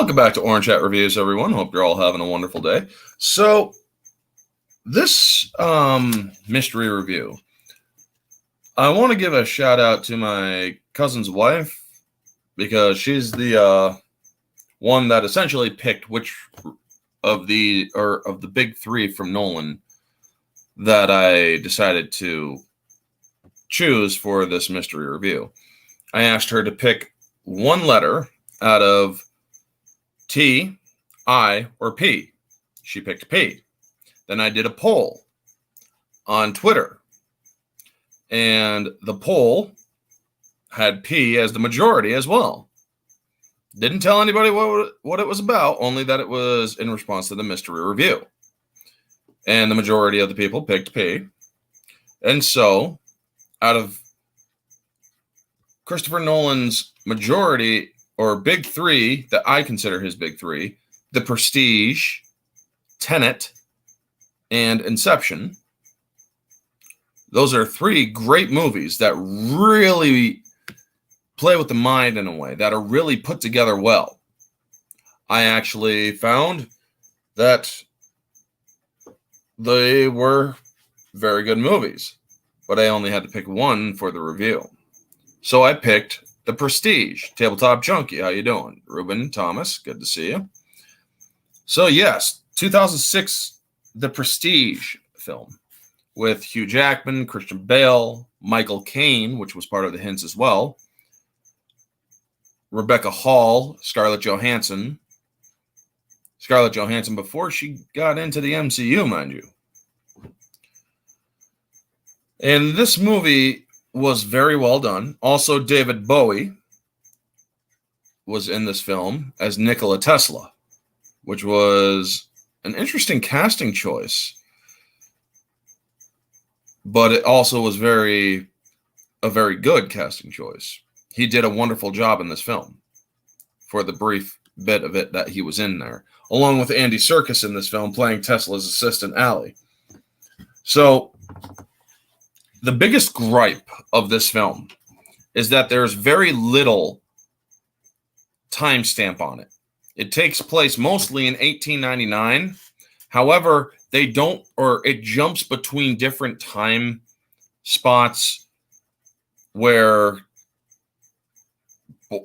Welcome back to Orange Hat Reviews, everyone. Hope you're all having a wonderful day. So, this mystery review, I want to give a shout out to my cousin's wife because she's the one that essentially picked which of the big three from Nolan that I decided to choose for this mystery review. I asked her to pick one letter out of T, I, or P. She picked P. Then I did a poll on Twitter, and the poll had P as the majority as well. Didn't tell anybody what it was about, only that it was in response to the mystery review. And the majority of the people picked P. And so, out of Christopher Nolan's majority, or big three that I consider his big three, The Prestige, Tenet, and Inception. Those are three great movies that really play with the mind in a way, that are really put together well. I actually found that they were very good movies, but I only had to pick one for the review. So I picked The Prestige. Tabletop Junkie, how you doing? Ruben Thomas, good to see you. So yes, 2006, The Prestige film with Hugh Jackman, Christian Bale, Michael Caine, which was part of the hints as well, Rebecca Hall, Scarlett Johansson. Scarlett Johansson before she got into the MCU, mind you. And this movie was very well done. Also, David Bowie was in this film as Nikola Tesla, which was an interesting casting choice. But it also was a very good casting choice. He did a wonderful job in this film for the brief bit of it that he was in there, along with Andy Serkis in this film playing Tesla's assistant, Allie. So, the biggest gripe of this film is that there's very little timestamp on it. It takes place mostly in 1899. However, it jumps between different time spots where,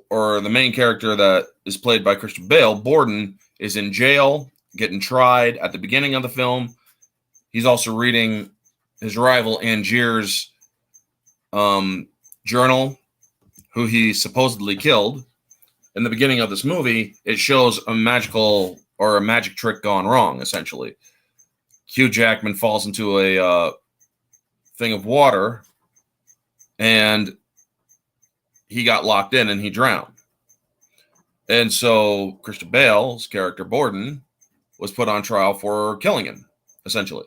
or the main character that is played by Christian Bale, Borden, is in jail, getting tried at the beginning of the film. He's also reading his rival Angier's journal, who he supposedly killed. In the beginning of this movie, it shows a magic trick gone wrong, essentially. Hugh Jackman falls into a thing of water, and he got locked in and he drowned. And so Christian Bale's character, Borden, was put on trial for killing him, essentially.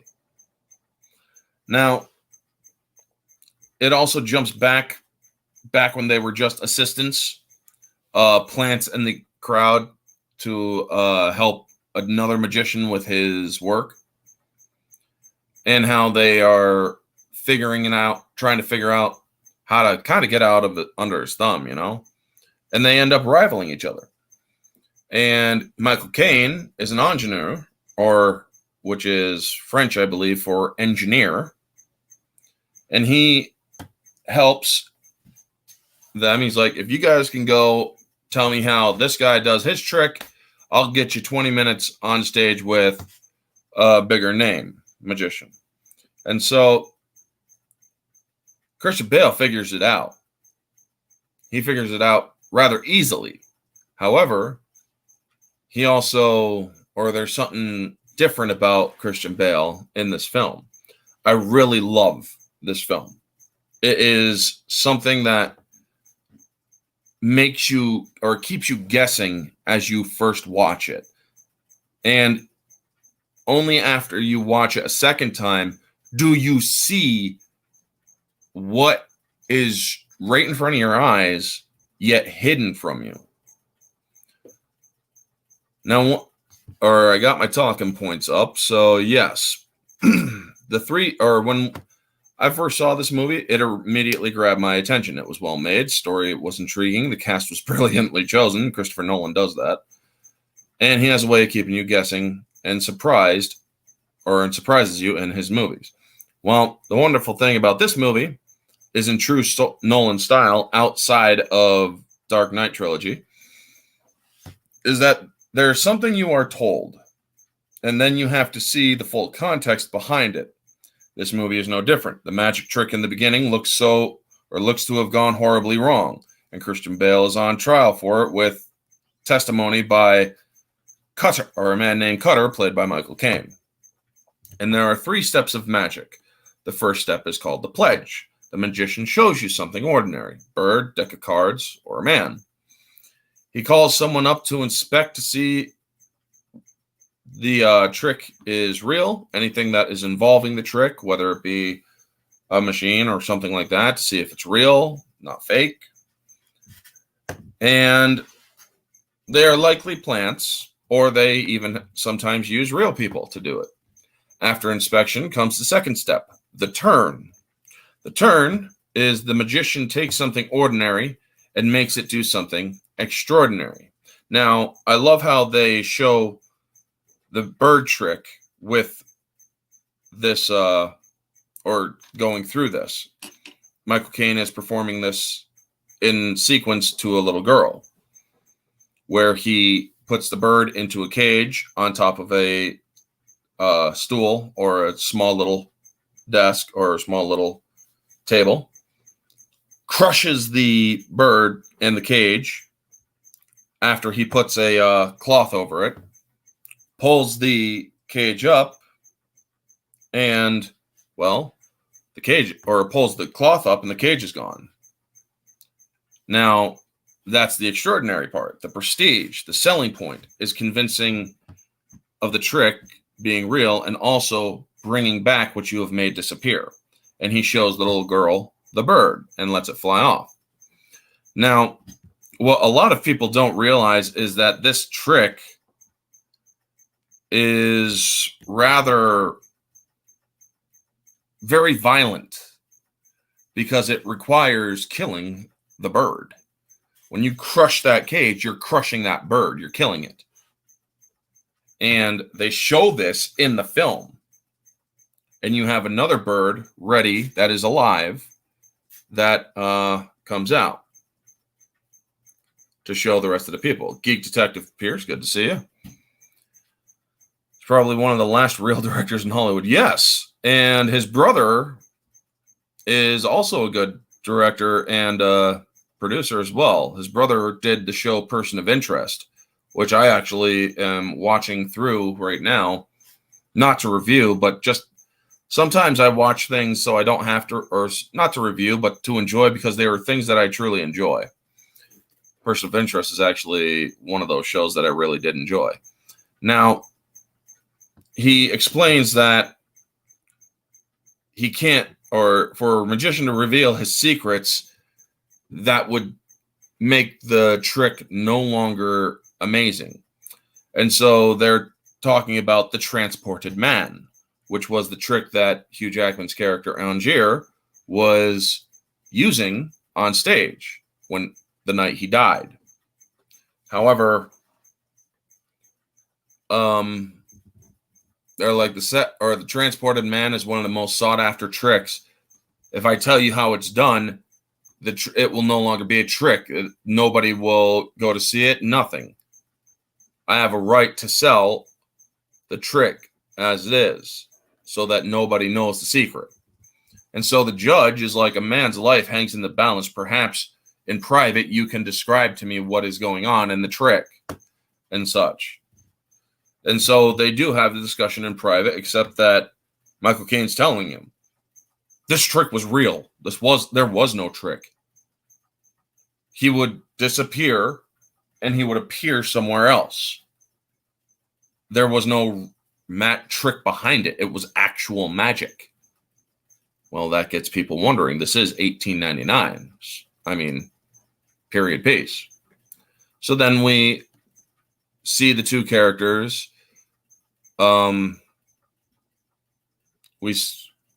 Now, it also jumps back when they were just assistants, plants in the crowd to help another magician with his work, and how they are trying to figure out how to kind of get out of it under his thumb, and they end up rivaling each other. And Michael Caine is an ingénieur, which is French, I believe, for engineer. And he helps them. He's like, if you guys can go tell me how this guy does his trick, I'll get you 20 minutes on stage with a bigger name magician. And so Christian Bale figures it out. He figures it out rather easily. However, there's something different about Christian Bale in this film. I really love this film. It is something that makes you or keeps you guessing as you first watch it. And only after you watch it a second time do you see what is right in front of your eyes, yet hidden from you. Now, I got my talking points up. So yes, when I first saw this movie, it immediately grabbed my attention. It was well made. Story was intriguing. The cast was brilliantly chosen. Christopher Nolan does that. And he has a way of keeping you guessing and surprises you in his movies. Well, the wonderful thing about this movie is, in true Nolan style, outside of Dark Knight trilogy, is that there's something you are told, and then you have to see the full context behind it. This movie is no different. The magic trick in the beginning looks to have gone horribly wrong, and Christian Bale is on trial for it with testimony by Cutter, or a man named Cutter, played by Michael Caine. And there are 3 steps of magic. The first step is called the pledge. The magician shows you something ordinary: bird, deck of cards, or a man. He calls someone up to inspect to see the trick is real, anything that is involving the trick, whether it be a machine or something like that, to see if it's real, not fake. And they are likely plants, or they even sometimes use real people to do it. After inspection comes the second step, the turn. The turn is the magician takes something ordinary and makes it do something extraordinary. Now, I love how they show the bird trick with this, or going through this. Michael Caine is performing this in sequence to a little girl, where he puts the bird into a cage on top of a stool or a small little desk or a small little table, crushes the bird in the cage after he puts a cloth over it, pulls the cage up, and, well, the cage, or pulls the cloth up and the cage is gone. Now, that's the extraordinary part. The prestige, the selling point, is convincing of the trick being real and also bringing back what you have made disappear. And he shows the little girl the bird and lets it fly off. Now, what a lot of people don't realize is that this trick is rather very violent because it requires killing the bird. When you crush that cage, you're crushing that bird. You're killing it. And they show this in the film. And you have another bird ready that is alive that comes out to show the rest of the people. Geek Detective Pierce, good to see you. He's probably one of the last real directors in Hollywood. Yes. And his brother is also a good director and producer as well. His brother did the show Person of Interest, which I actually am watching through right now. Not to review, but just sometimes I watch things so I don't have to, or not to review, but to enjoy because they are things that I truly enjoy. Person of Interest is actually one of those shows that I really did enjoy. Now, he explains that he can't, or for a magician to reveal his secrets, that would make the trick no longer amazing. And so they're talking about the transported man, which was the trick that Hugh Jackman's character Angier was using on stage when the night he died. However, they're like the transported man is one of the most sought after tricks. If I tell you how it's done, it will no longer be a trick. Nobody will go to see it. Nothing. I have a right to sell the trick as it is, so that nobody knows the secret. And so the judge is like, a man's life hangs in the balance. Perhaps in private, you can describe to me what is going on in the trick and such. And so they do have the discussion in private, except that Michael Caine's telling him, this trick was real. There was no trick. He would disappear and he would appear somewhere else. There was no trick behind it. It was actual magic. Well, that gets people wondering. This is 1899. I mean, period piece. So then we see the two characters. We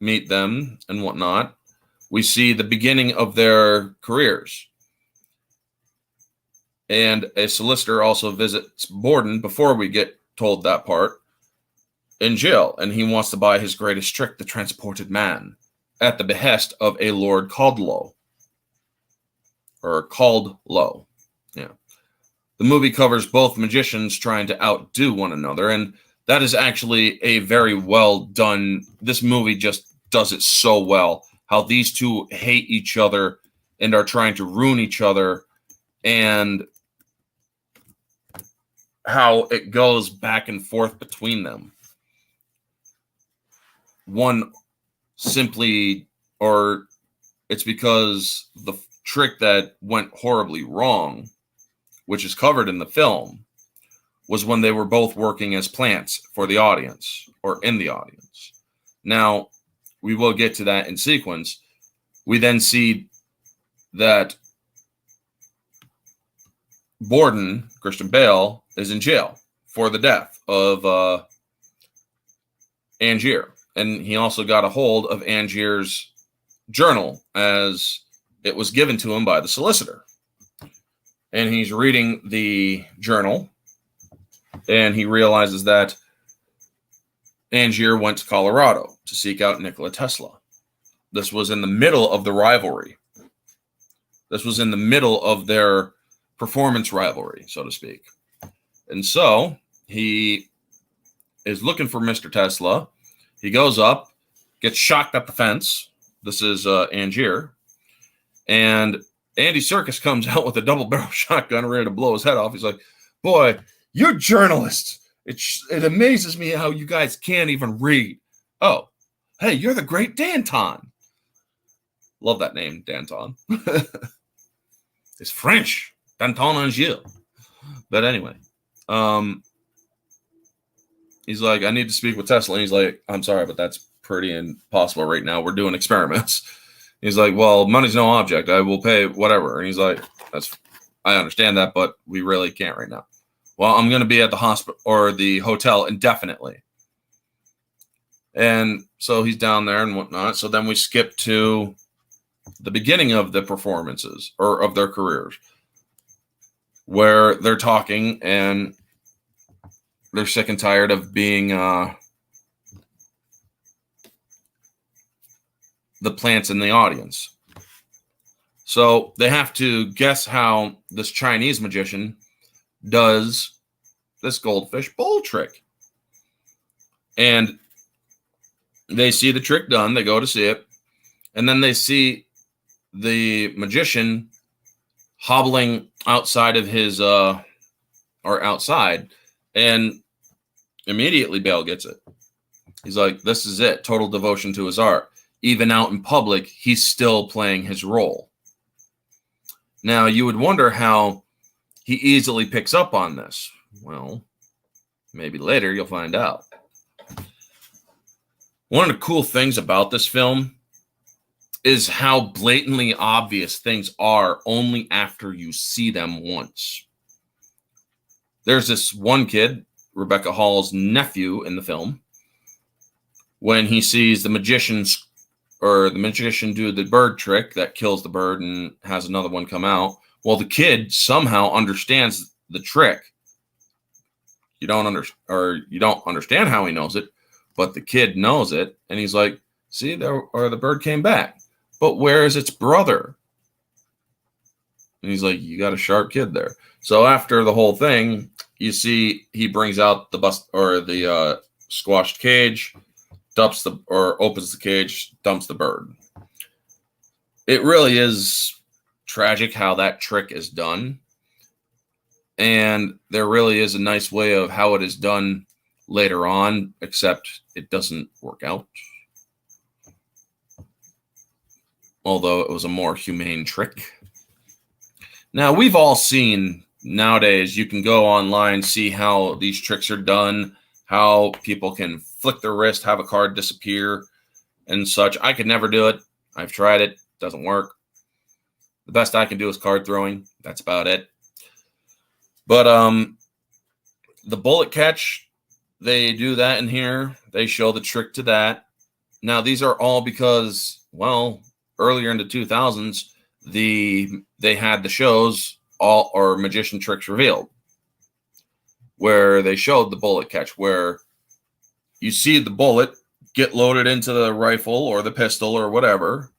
meet them and whatnot. We see the beginning of their careers. And a solicitor also visits Borden before we get told that part in jail. And he wants to buy his greatest trick, the transported man, at the behest of a Lord Caldlow. Or Caldlow. Yeah. The movie covers both magicians trying to outdo one another. And that is actually a very well done. This movie just does it so well. How these two hate each other and are trying to ruin each other. And how it goes back and forth between them. One simply, or it's because the trick that went horribly wrong, which is covered in the film, was when they were both working as plants for the audience, or in the audience. Now, we will get to that in sequence. We then see that Borden, Christian Bale, is in jail for the death of Angier. And he also got a hold of Angier's journal as it was given to him by the solicitor. And he's reading the journal, and he realizes that Angier went to Colorado to seek out Nikola Tesla. This was in the middle of the rivalry. This was in the middle of their performance rivalry, so to speak. And so he is looking for Mr. Tesla. He goes up, gets shocked at the fence. This is Angier. And Andy Serkis comes out with a double-barrel shotgun ready to blow his head off. He's like, boy, you're journalists. It amazes me how you guys can't even read. Oh, hey, you're the great Danton. Love that name, Danton. It's French. Danton Angier. But anyway, he's like, I need to speak with Tesla. And he's like, I'm sorry, but that's pretty impossible right now. We're doing experiments. He's like, well, money's no object. I will pay whatever. And he's like, I understand that, but we really can't right now. Well, I'm going to be at the hospital or the hotel indefinitely. And so he's down there and whatnot. So then we skip to the beginning of the performances or of their careers, where they're talking and they're sick and tired of being the plants in the audience. So they have to guess how this Chinese magician does this goldfish bowl trick. And they see the trick done. They go to see it. And then they see the magician hobbling outside of his, or outside. And immediately Bale gets it. He's like, this is it. Total devotion to his art. Even out in public, he's still playing his role. Now, you would wonder how he easily picks up on this. Well, maybe later you'll find out. One of the cool things about this film is how blatantly obvious things are only after you see them once. There's this one kid, Rebecca Hall's nephew in the film, when he sees the magician do the bird trick that kills the bird and has another one come out. Well, the kid somehow understands the trick. You don't understand how he knows it, but the kid knows it, and he's like, see, the bird came back. But where is its brother? And he's like, you got a sharp kid there. So after the whole thing, you see he brings out the squashed cage, opens the cage, dumps the bird. It really is tragic how that trick is done. And there really is a nice way of how it is done later on, except it doesn't work out. Although it was a more humane trick. Now, we've all seen nowadays, you can go online, see how these tricks are done, how people can flick their wrist, have a card disappear, and such. I could never do it. I've tried it. Doesn't work. The best I can do is card throwing. That's about it. But the bullet catch, they do that in here. They show the trick to that. Now, these are all because, well, earlier in the 2000s, they had the shows all or magician tricks revealed, where they showed the bullet catch, where you see the bullet get loaded into the rifle or the pistol or whatever,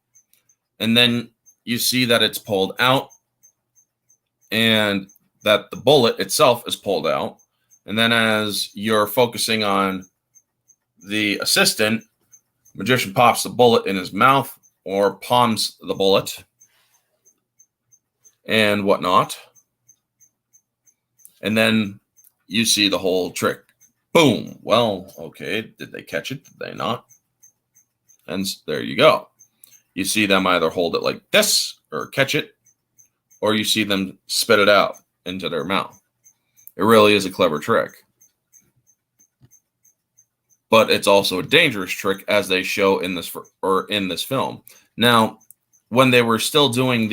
and then you see that it's pulled out and that the bullet itself is pulled out. And then as you're focusing on the assistant, magician pops the bullet in his mouth or palms the bullet and whatnot. And then you see the whole trick. Boom. Well, okay. Did they catch it? Did they not? And there you go. You see them either hold it like this or catch it, or you see them spit it out into their mouth. It really is a clever trick. But it's also a dangerous trick, as they show in this film. Now, when they were still doing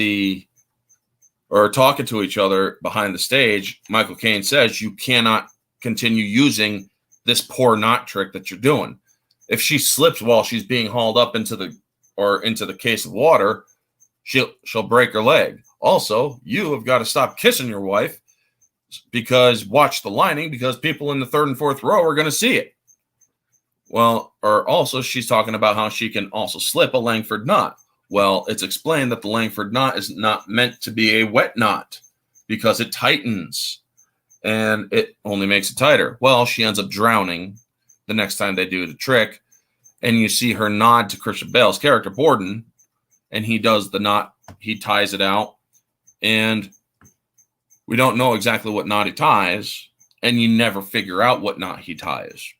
talking to each other behind the stage, Michael Caine says you cannot continue using this poor knot trick that you're doing. If she slips while she's being hauled up into the case of water, she'll break her leg. Also, you have got to stop kissing your wife, because watch the lining, because people in the third and fourth row are going to see it. Well, or also she's talking about how she can also slip a Langford knot. Well, it's explained that the Langford knot is not meant to be a wet knot because it tightens and it only makes it tighter. Well, she ends up drowning the next time they do the trick, and you see her nod to Christian Bale's character, Borden, and he does the knot. He ties it out, and we don't know exactly what knot he ties, and you never figure out what knot he ties.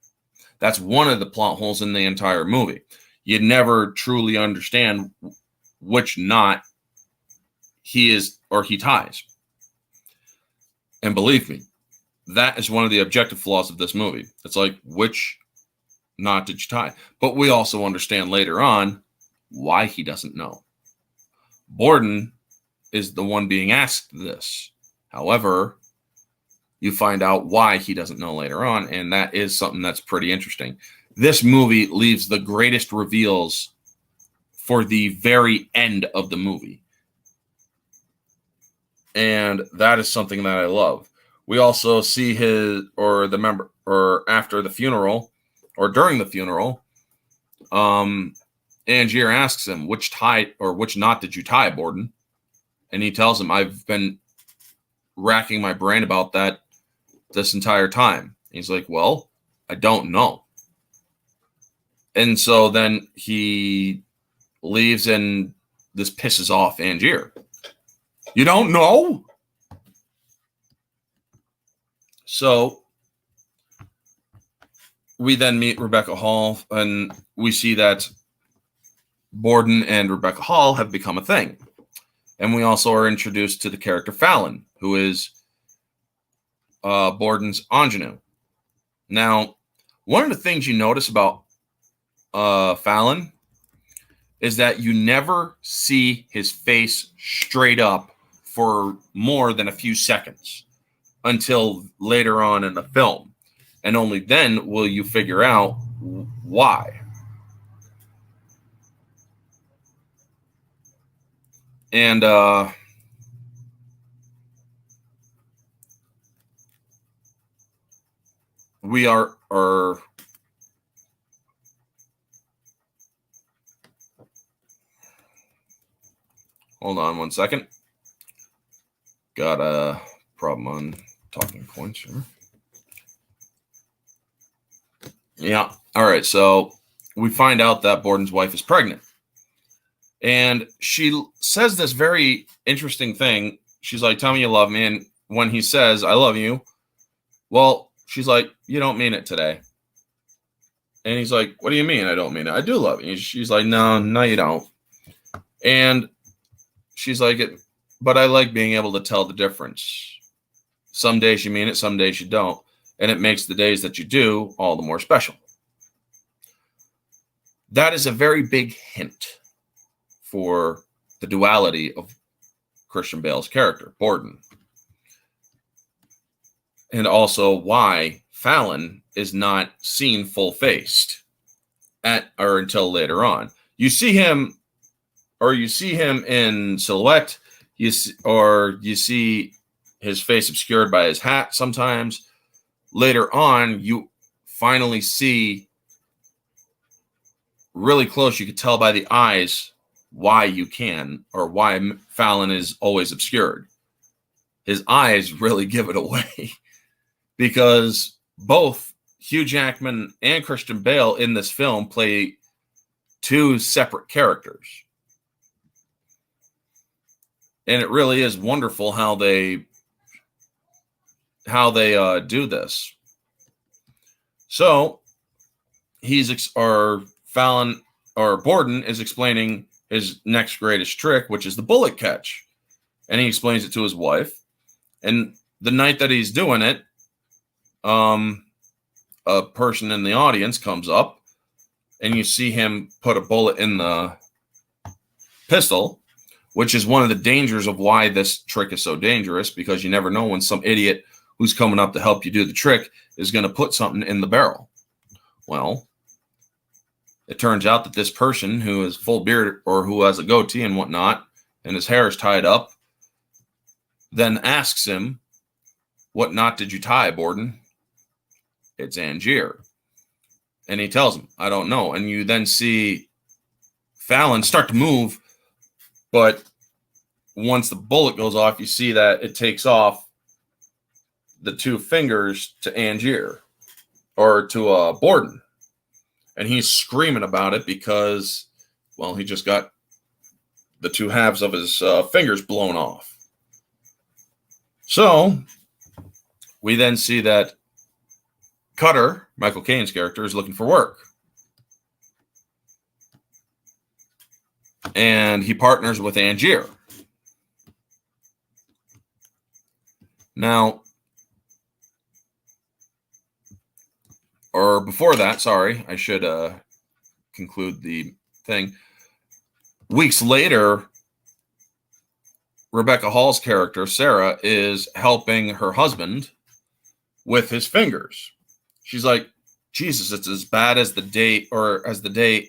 That's one of the plot holes in the entire movie. You never truly understand which knot he ties. And believe me, that is one of the objective flaws of this movie. It's like, which knot did you tie? But we also understand later on why he doesn't know. Borden is the one being asked this. However, you find out why he doesn't know later on, and that is something that's pretty interesting. This movie leaves the greatest reveals for the very end of the movie. And that is something that I love. We also see after the funeral, or during the funeral, Angier asks him, which knot did you tie, Borden? And he tells him, I've been racking my brain about that this entire time. He's like, well, I don't know. And so then he leaves, and this pisses off Angier. You don't know? So we then meet Rebecca Hall, and we see that Borden and Rebecca Hall have become a thing. And we also are introduced to the character Fallon, who is Borden's ingenue. Now, one of the things you notice about Fallon is that you never see his face straight up for more than a few seconds until later on in the film. And only then will you figure out why. And we are hold on one second. Got a problem on talking points here. Yeah. All right. So we find out that Borden's wife is pregnant. And she says this very interesting thing. She's like, tell me you love me. And when he says, I love you, well, she's like, you don't mean it today. And he's like, what do you mean I don't mean it? I do love you. She's like, no, you don't. And she's like, but I like being able to tell the difference. Some days you mean it, some days you don't. And it makes the days that you do all the more special. That is a very big hint for the duality of Christian Bale's character, Borden. And also why Fallon is not seen full-faced until later on. You see him in silhouette, you see his face obscured by his hat sometimes. Later on, you finally see really close. You could tell by the eyes why Fallon is always obscured. His eyes really give it away because both Hugh Jackman and Christian Bale in this film play two separate characters. And it really is wonderful how they do this. So Borden is explaining his next greatest trick, which is the bullet catch. And he explains it to his wife. And the night that he's doing it, a person in the audience comes up and you see him put a bullet in the pistol, which is one of the dangers of why this trick is so dangerous, because you never know when some idiot who's coming up to help you do the trick is going to put something in the barrel. Well, it turns out that this person who is full beard or who has a goatee and whatnot, and his hair is tied up, then asks him, "What knot did you tie, Borden?" "It's Angier." And he tells him, "I don't know." And you then see Fallon start to move, but once the bullet goes off, you see that it takes off the two fingers to Angier, or to Borden. And he's screaming about it because, well, he just got the two halves of his fingers blown off. So we then see that Cutter, Michael Caine's character, is looking for work. And he partners with Angier. Now, or before that, sorry, I should conclude the thing. Weeks later, Rebecca Hall's character, Sarah, is helping her husband with his fingers. She's like, "Jesus, it's as bad as the day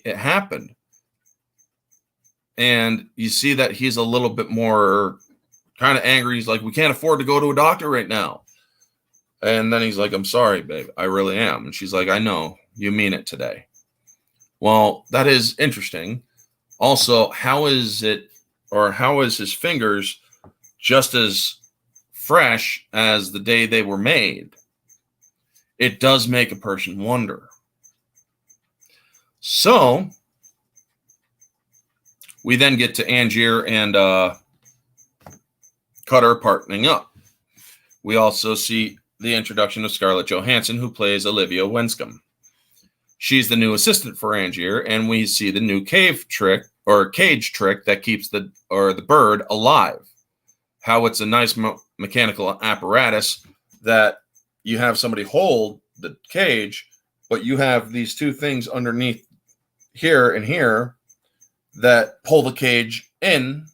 it happened." And you see that he's a little bit more kind of angry. He's like, "We can't afford to go to a doctor right now." And then he's like, "I'm sorry, babe. I really am." And she's like, "I know. You mean it today." Well, that is interesting. Also, how is his fingers just as fresh as the day they were made? It does make a person wonder. So we then get to Angier and Cutter partnering up. We also see the introduction of Scarlett Johansson, who plays Olivia Winscombe. She's the new assistant for Angier, and we see the new cage trick that keeps the bird alive. How it's a nice mechanical apparatus that you have somebody hold the cage, but you have these two things underneath here and here that pull the cage in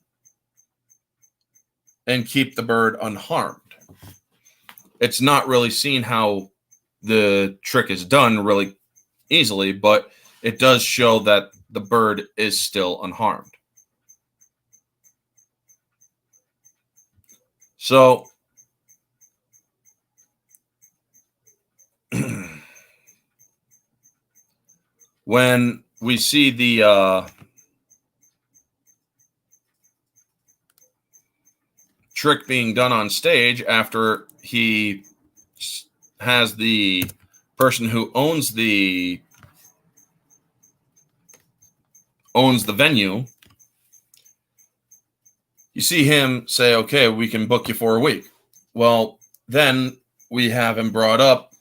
and keep the bird unharmed. It's not really seen how the trick is done really easily, but it does show that the bird is still unharmed. So when we see the trick being done on stage, after he has the person who owns the venue, you see him say, "Okay, we can book you for a week." Well, then we have him brought up.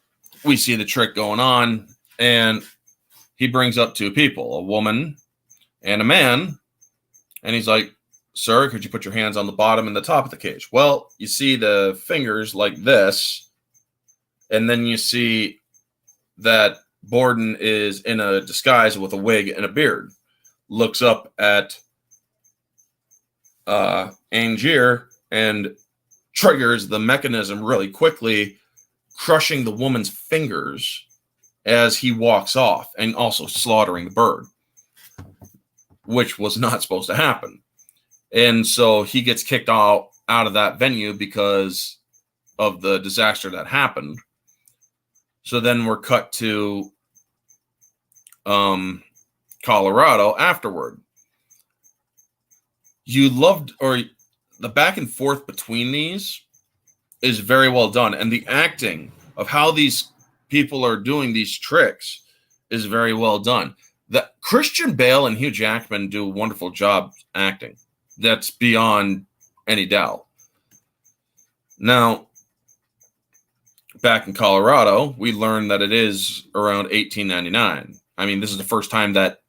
We see the trick going on, and he brings up two people, a woman and a man. And he's like, "Sir, could you put your hands on the bottom and the top of the cage?" Well, you see the fingers like this. And then you see that Borden is in a disguise with a wig and a beard. Looks up at Angier and triggers the mechanism really quickly, crushing the woman's fingers as he walks off, and also slaughtering the bird, which was not supposed to happen. And so he gets kicked out of that venue because of the disaster that happened. So then we're cut to Colorado afterward. The back and forth between these is very well done. And the acting of how these people are doing these tricks is very well done. The Christian Bale and Hugh Jackman do a wonderful job acting. That's beyond any doubt. Now, back in Colorado, we learned that it is around 1899. I mean, this is the first time that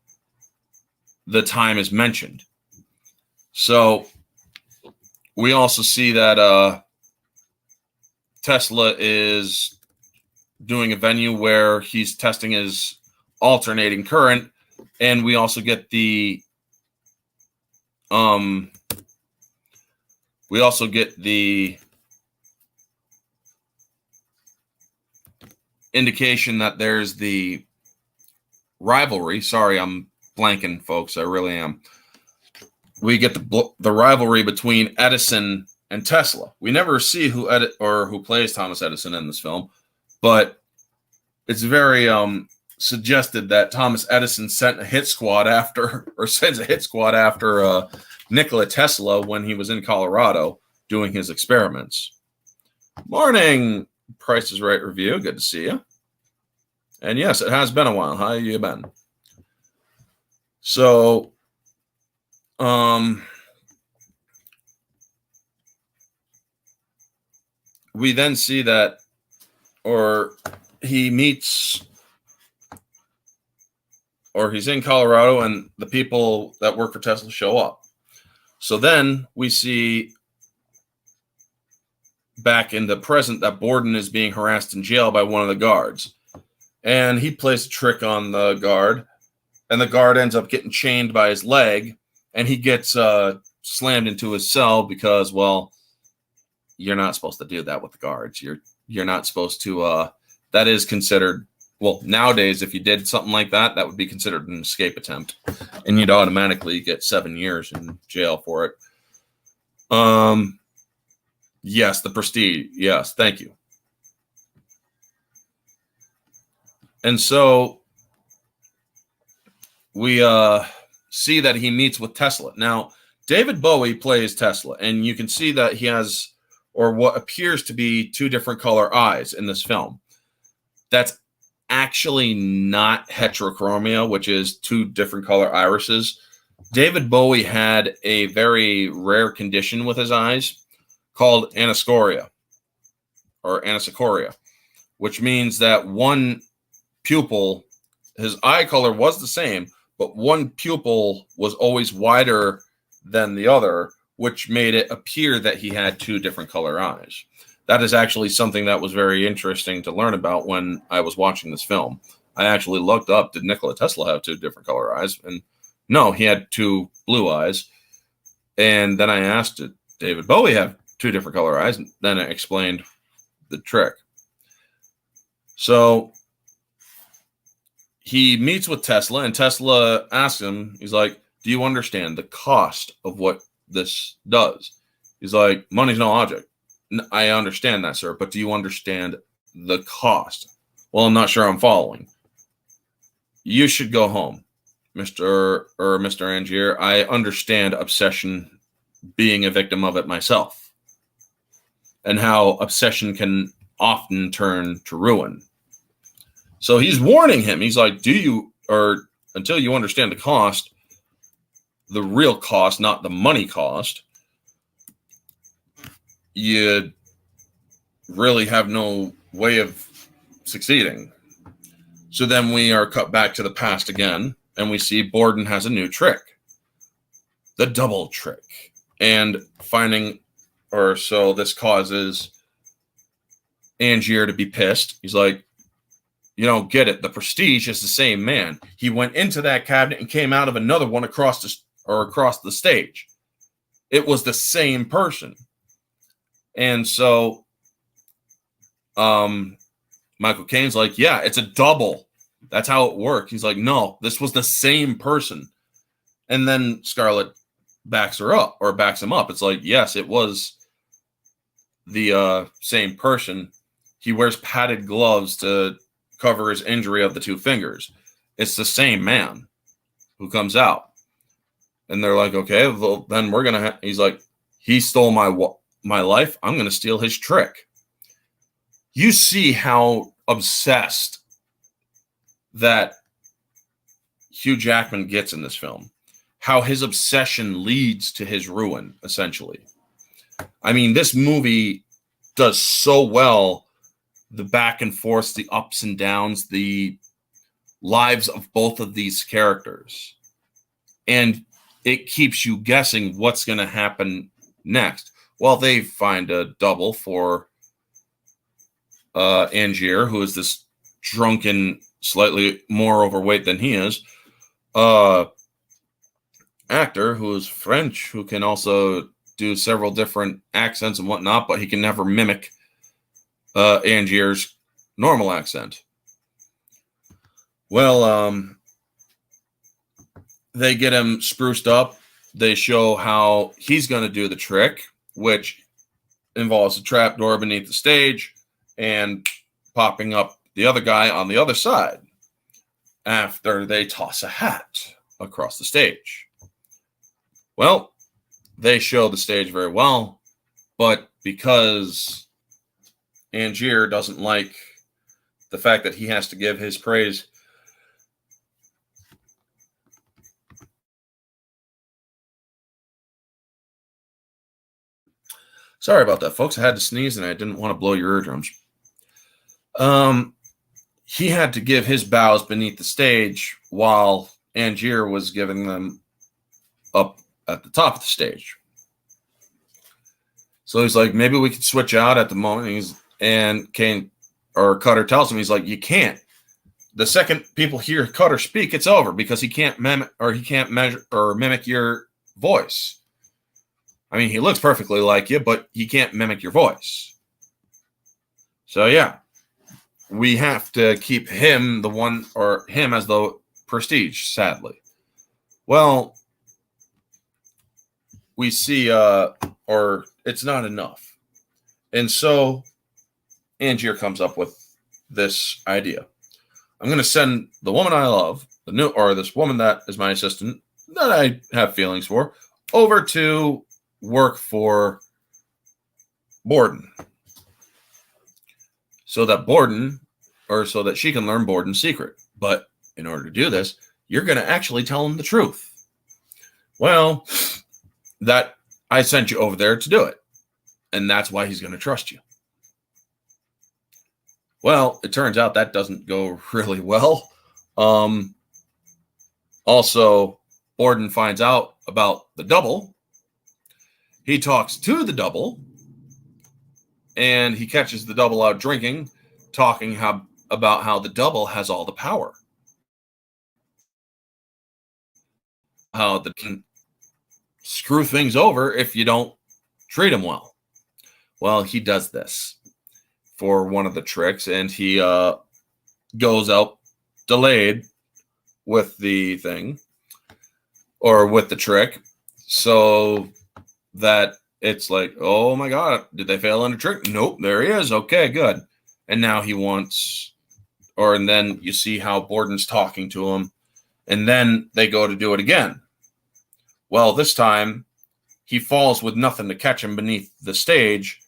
the time is mentioned. So we also see that Tesla is doing a venue where he's testing his alternating current, and we also get the indication that there's the rivalry. Sorry, I'm blanking, folks. I really am. We get the rivalry between Edison and Tesla. We never see who plays Thomas Edison in this film, but it's very suggested that Thomas Edison sends a hit squad after Nikola Tesla when he was in Colorado doing his experiments. Morning, Price is Right review. Good to see you. And yes, it has been a while. How you been? So, we then see that, he's in Colorado and the people that work for Tesla show up. So then we see back in the present that Borden is being harassed in jail by one of the guards. And he plays a trick on the guard, and the guard ends up getting chained by his leg, and he gets slammed into his cell because, well, you're not supposed to do that with the guards. You're not supposed to, that is considered, well, nowadays, if you did something like that, that would be considered an escape attempt, and you'd automatically get 7 years in jail for it. Yes, the Prestige. Yes, thank you. And so we see that he meets with Tesla. Now, David Bowie plays Tesla, and you can see that he has, or what appears to be, 2 different color eyes in this film. That's actually not heterochromia, which is 2 different color irises. David Bowie had a very rare condition with his eyes called aniscoria, which means that one pupil, his eye color was the same, but one pupil was always wider than the other, which made it appear that he had 2 different color eyes. That is actually something that was very interesting to learn about when I was watching this film. I actually looked up, did Nikola Tesla have 2 different color eyes? And no, he had 2 blue eyes. And then I asked, did David Bowie have 2 different color eyes? And then it explained the trick. So he meets with Tesla, and Tesla asks him, he's like, do you understand the cost of what this does? He's like, money's no object. I understand that, sir, but do you understand the cost? Well, I'm not sure I'm following. You should go home, Mr. Angier. I understand obsession, being a victim of it myself, and how obsession can often turn to ruin. So he's warning him. He's like, until you understand the cost, the real cost, not the money cost, you really have no way of succeeding. So then we are cut back to the past again, and we see Borden has a new trick, the double trick. And so this causes Angier to be pissed. He's like, you don't get it. The Prestige is the same man. He went into that cabinet and came out of another one across the stage. It was the same person. And so Michael Caine's like, yeah, it's a double. That's how it worked. He's like, no, this was the same person. And then Scarlett backs him up. It's like, yes, it was the same person. He wears padded gloves to cover his injury of the 2 fingers. It's the same man who comes out. And they're like, okay, well, then we're going to he's like, he stole my life. I'm going to steal his trick. You see how obsessed that Hugh Jackman gets in this film. How his obsession leads to his ruin, essentially. I mean, this movie does so well. The back and forth, the ups and downs, the lives of both of these characters. And it keeps you guessing what's going to happen next. Well, they find a double for Angier, who is this drunken, slightly more overweight than he is, actor who is French, who can also do several different accents and whatnot, but he can never mimic Angier's normal accent. Well, they get him spruced up. They show how he's going to do the trick, which involves a trapdoor beneath the stage and popping up the other guy on the other side after they toss a hat across the stage. Well, they show the stage very well, but because Angier doesn't like the fact that he has to give his praise Sorry about that, folks. I had to sneeze and I didn't want to blow your eardrums. He had to give his bows beneath the stage while Angier was giving them up at the top of the stage. So he's like, maybe we could switch out at the moment. And Caine or Cutter tells him, he's like, you can't. The second people hear Cutter speak, it's over because he can't mimic your voice. I mean, he looks perfectly like you, but he can't mimic your voice. So yeah, we have to keep him him as the prestige, sadly. Well, we see, or it's not enough. And so Angier comes up with this idea. I'm going to send the woman I love, this woman that is my assistant, that I have feelings for, over to work for Borden. So that she can learn Borden's secret. But in order to do this, you're going to actually tell him the truth. Well, that I sent you over there to do it. And that's why he's going to trust you. Well, it turns out that doesn't go really well. Also, Borden finds out about the double. He talks to the double. And he catches the double out drinking, talking about how the double has all the power. How they can screw things over if you don't treat him well. Well, he does this for one of the tricks, and he goes out delayed with the thing, or with the trick, so that it's like, oh my God, did they fail on a trick? Nope, there he is. Okay, good. And now he wants, and then you see how Borden's talking to him, and then they go to do it again. Well, this time he falls with nothing to catch him beneath the stage.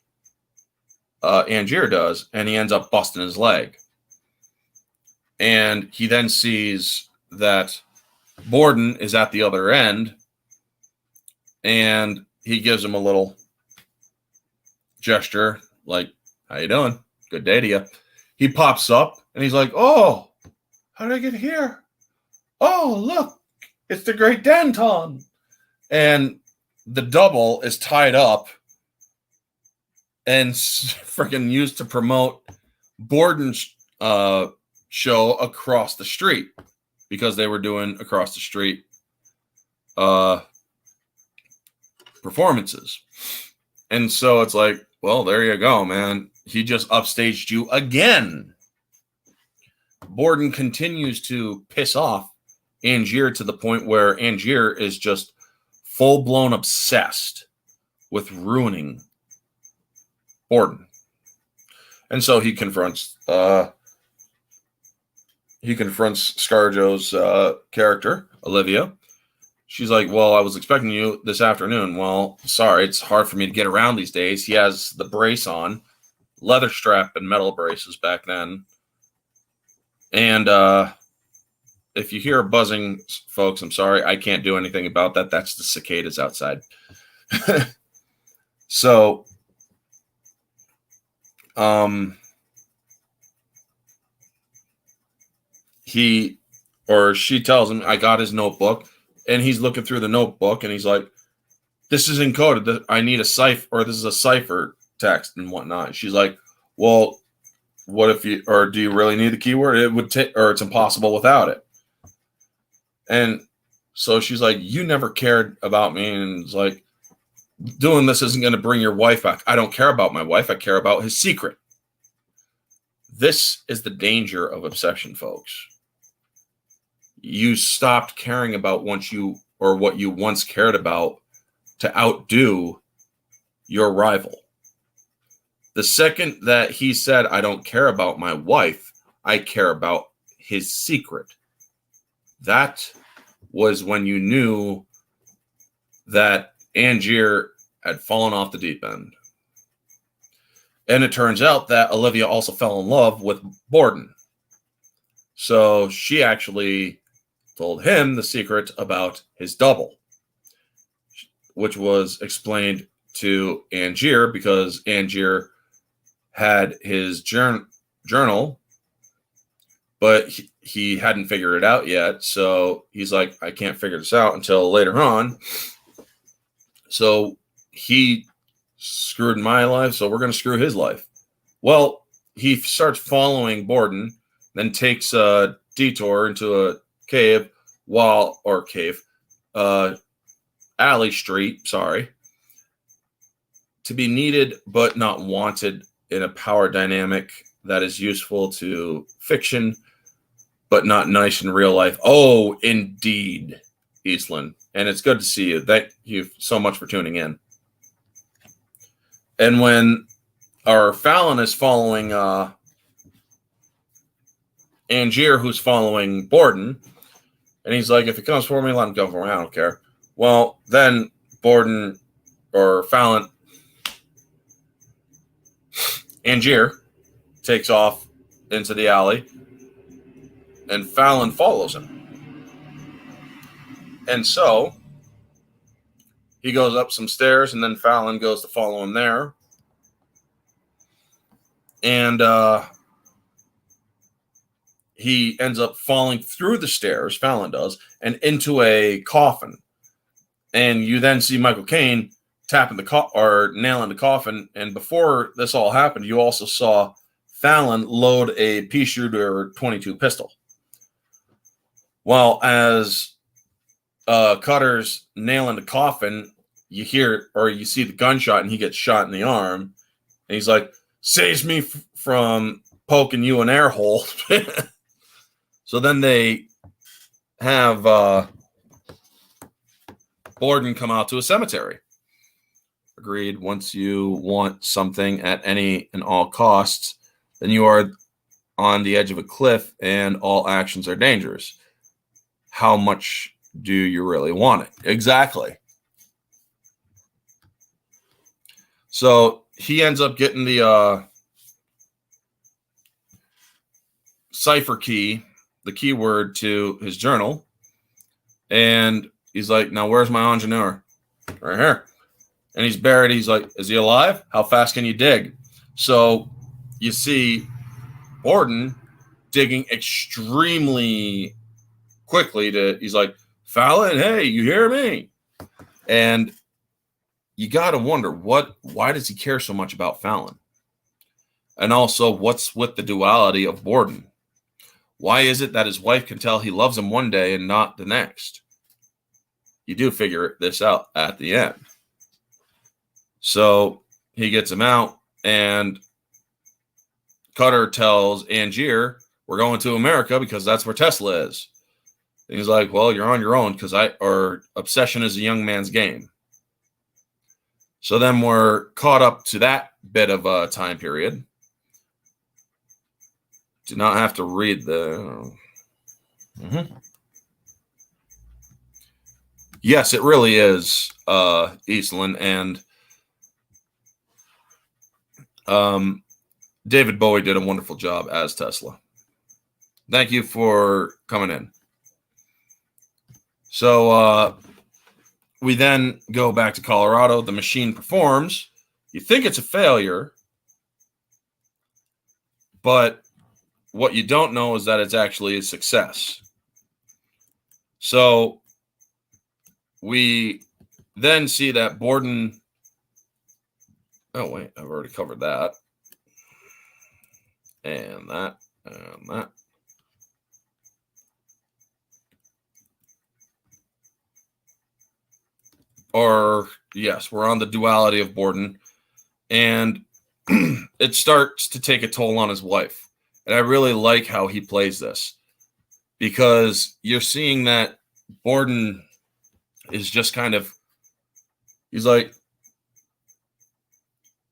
Angier does, and he ends up busting his leg. And he then sees that Borden is at the other end, and he gives him a little gesture, like, how you doing? Good day to you. He pops up, and he's like, oh, how did I get here? Oh, look, it's the great Danton. And the double is tied up and freaking used to promote Borden's show across the street, because they were doing across the street performances. And so it's like, well, there you go, man. He just upstaged you again. Borden continues to piss off Angier to the point where Angier is just full-blown obsessed with ruining Borden. And so he confronts ScarJo's character, Olivia. She's like, well, I was expecting you this afternoon. Well, sorry, it's hard for me to get around these days. He has the brace on, leather strap and metal braces back then. And if you hear buzzing, folks, I'm sorry. I can't do anything about that. That's the cicadas outside. So, she tells him, I got his notebook, and he's looking through the notebook, and he's like, this is encoded. I need a cipher, or this is a cipher text and whatnot. She's like, well, what if do you really need the keyword? It would take, or it's impossible without it. And so she's like, you never cared about me. And it's like, doing this isn't going to bring your wife back. I don't care about my wife. I care about his secret. This is the danger of obsession, folks. You stopped caring about what you once cared about to outdo your rival. The second that he said, I don't care about my wife, I care about his secret. That was when you knew that Angier had fallen off the deep end. And it turns out that Olivia also fell in love with Borden. So she actually told him the secret about his double, which was explained to Angier because Angier had his journal, but he hadn't figured it out yet. So he's like, I can't figure this out until later on. So he screwed my life, so we're going to screw his life. Well, he starts following Borden, then takes a detour into a alley street, to be needed but not wanted in a power dynamic that is useful to fiction, but not nice in real life. Oh, indeed, Eastland. And it's good to see you. Thank you so much for tuning in. And when our Fallon is following Angier, who's following Borden, and he's like, if he comes for me, let him go for me. I don't care. Well, then Borden or Fallon, Angier takes off into the alley, and Fallon follows him. And so he goes up some stairs, and then Fallon goes to follow him there. And he ends up falling through the stairs, Fallon does, and into a coffin. And you then see Michael Caine tapping or nailing the coffin. And before this all happened, you also saw Fallon load a pea shooter 22 pistol. Well, as Cutter's nailing the coffin, you hear or you see the gunshot, and he gets shot in the arm. And he's like, saves me from poking you an air hole. So then they have Borden come out to a cemetery. Agreed. Once you want something at any and all costs, then you are on the edge of a cliff and all actions are dangerous. How much do you really want it? Exactly. So he ends up getting the cipher key, the keyword to his journal. And he's like, now where's my engineer? Right here. And he's buried. He's like, is he alive? How fast can you dig? So you see Borden digging extremely quickly he's like, Fallon, hey, you hear me? And you got to wonder, why does he care so much about Fallon? And also, what's with the duality of Borden? Why is it that his wife can tell he loves him one day and not the next? You do figure this out at the end. So he gets him out, and Cutter tells Angier, we're going to America because that's where Tesla is. And he's like, well, you're on your own because obsession is a young man's game. So then we're caught up to that bit of a time period. Do not have to read the... Yes, it really is, Eastland. And David Bowie did a wonderful job as Tesla. Thank you for coming in. So we then go back to Colorado. The machine performs. You think it's a failure, but what you don't know is that it's actually a success. So we then see that Borden... Oh, wait, I've already covered that. And that, and that. Or, yes, we're on the duality of Borden. And it starts to take a toll on his wife. And I really like how he plays this. Because you're seeing that Borden is just kind of... He's like,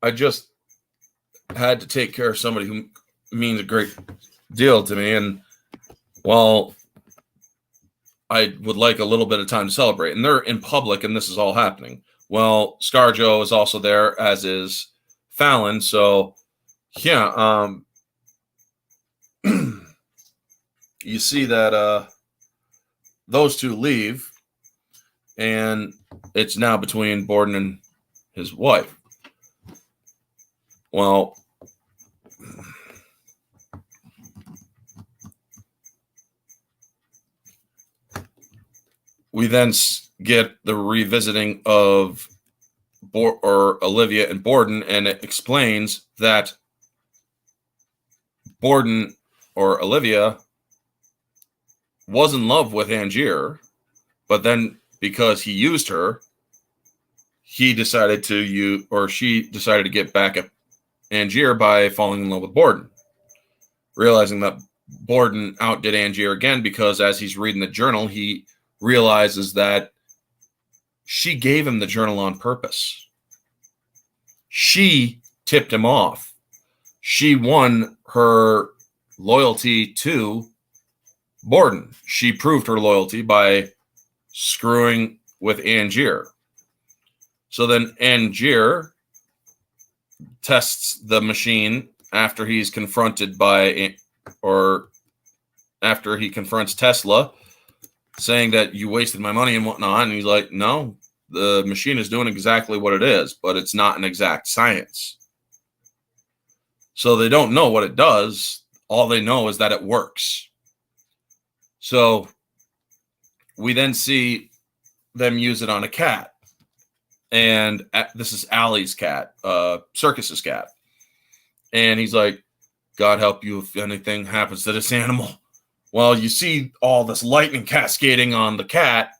I just had to take care of somebody who means a great deal to me. And, well, I would like a little bit of time to celebrate. And they're in public, and this is all happening. Well, ScarJo is also there, as is Fallon. So, yeah, you see that those two leave, and it's now between Borden and his wife. Well, we then get the revisiting of Olivia and Borden, and it explains that Borden, or Olivia, was in love with Angier, but then because he used her, she decided to get back at Angier by falling in love with Borden, realizing that Borden outdid Angier again, because as he's reading the journal, he realizes that she gave him the journal on purpose. She tipped him off. She won her loyalty to Borden. She proved her loyalty by screwing with Angier. So then Angier tests the machine after he's confronted after he confronts Tesla, saying that you wasted my money and whatnot. And he's like, no, the machine is doing exactly what it is, but it's not an exact science. So they don't know what it does. All they know is that it works. So we then see them use it on a cat. And this is Allie's cat, Circus's cat. And he's like, God help you if anything happens to this animal. Well, you see all this lightning cascading on the cat.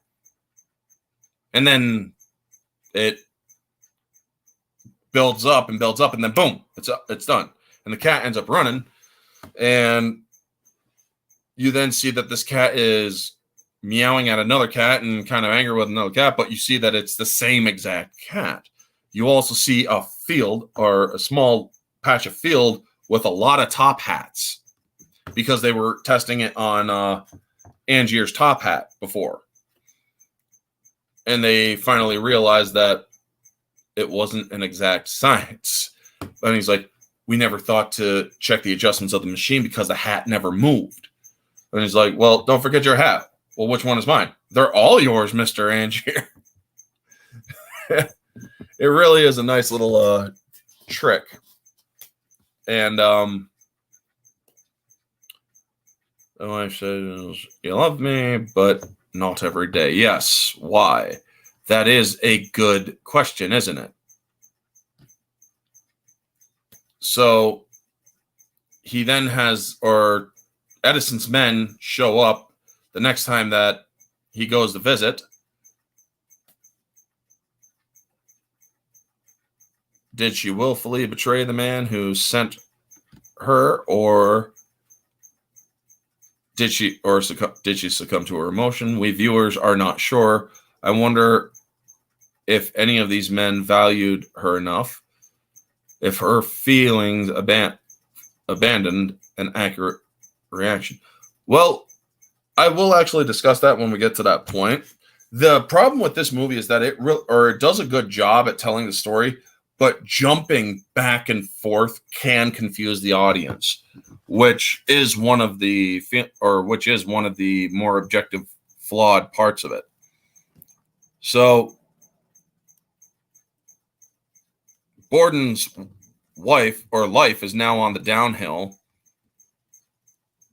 And then it builds up, and then boom, it's done. And the cat ends up running. And you then see that this cat is meowing at another cat and kind of angry with another cat, but you see that it's the same exact cat. You also see a field, or a small patch of field, with a lot of top hats, because they were testing it on Angier's top hat before. And they finally realized that it wasn't an exact science. And he's like, we never thought to check the adjustments of the machine because the hat never moved. And he's like, well, don't forget your hat. Well, which one is mine? They're all yours, Mr. Angier. It really is a nice little trick. And my wife says, you love me, but not every day. Yes. Why? That is a good question, isn't it? So he then or Edison's men show up the next time that he goes to visit. Did she willfully betray the man who sent her, or did she succumb to her emotion? We viewers are not sure. I wonder if any of these men valued her enough, if her feelings abandoned an accurate reaction. Well, I will actually discuss that when we get to that point. The problem with this movie is that it does a good job at telling the story, but jumping back and forth can confuse the audience, which is one of the more objective, flawed parts of it. So Borden's life is now on the downhill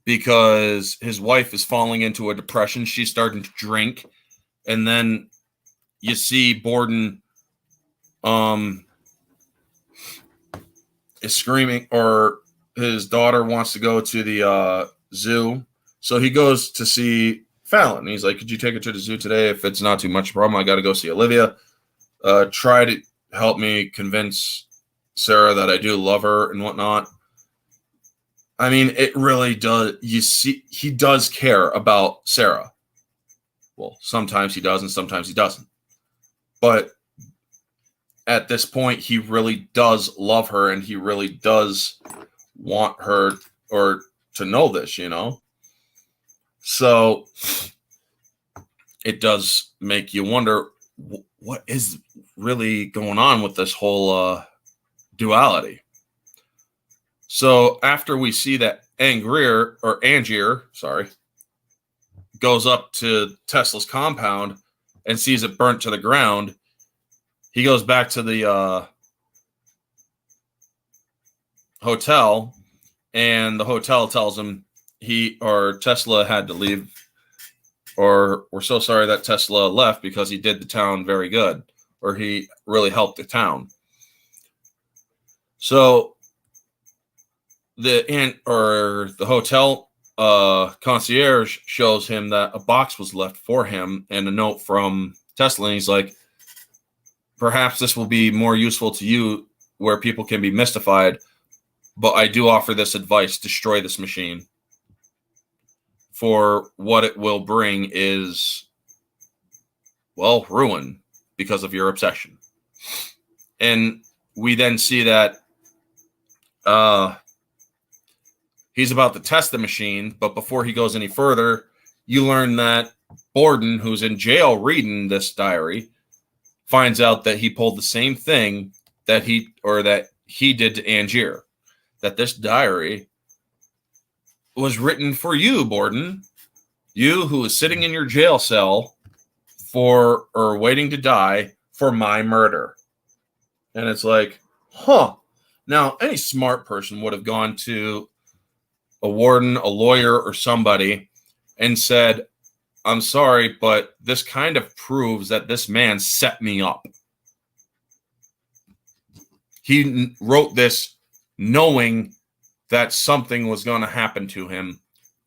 because his wife is falling into a depression. She's starting to drink. And then you see Borden is screaming, or his daughter wants to go to the zoo. So he goes to see Fallon. He's like, could you take her to the zoo today? If it's not too much of a problem, I got to go see Olivia. Try to help me convince Sarah that I do love her and whatnot. I mean, it really does. You see, he does care about Sarah. Well, sometimes he does and sometimes he doesn't. But at this point, he really does love her and he really does want her or to know this, you know? So it does make you wonder what is really going on with this whole duality. So after we see that Angier goes up to Tesla's compound and sees it burnt to the ground, he goes back to the hotel, and the hotel tells him Tesla had to leave, or we're so sorry that Tesla left because he did the town very good, or he really helped the town. So the hotel concierge shows him that a box was left for him and a note from Tesla, and he's like, perhaps this will be more useful to you where people can be mystified, but I do offer this advice: destroy this machine. For what it will bring is, well, ruin because of your obsession. And we then see that he's about to test the machine, but before he goes any further, you learn that Borden, who's in jail reading this diary, finds out that he pulled the same thing that he did to Angier. That this diary was written for you, Borden. You who is sitting in your jail cell waiting to die for my murder. And it's like, huh. Now, any smart person would have gone to a warden, a lawyer, or somebody and said, I'm sorry, but this kind of proves that this man set me up. He wrote this knowing that something was going to happen to him,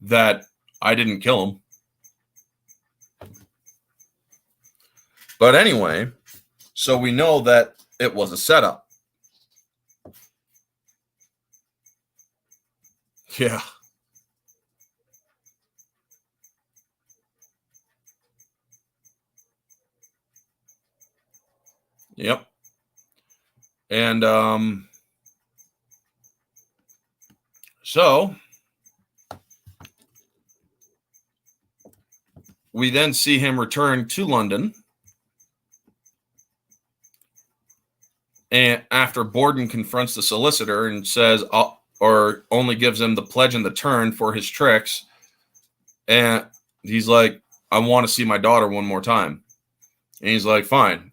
that I didn't kill him. But anyway, so we know that it was a setup. Yeah. Yep. And so we then see him return to London. And after Borden confronts the solicitor and says, or only gives him the pledge and the turn for his tricks, and he's like, I want to see my daughter one more time. And he's like, fine.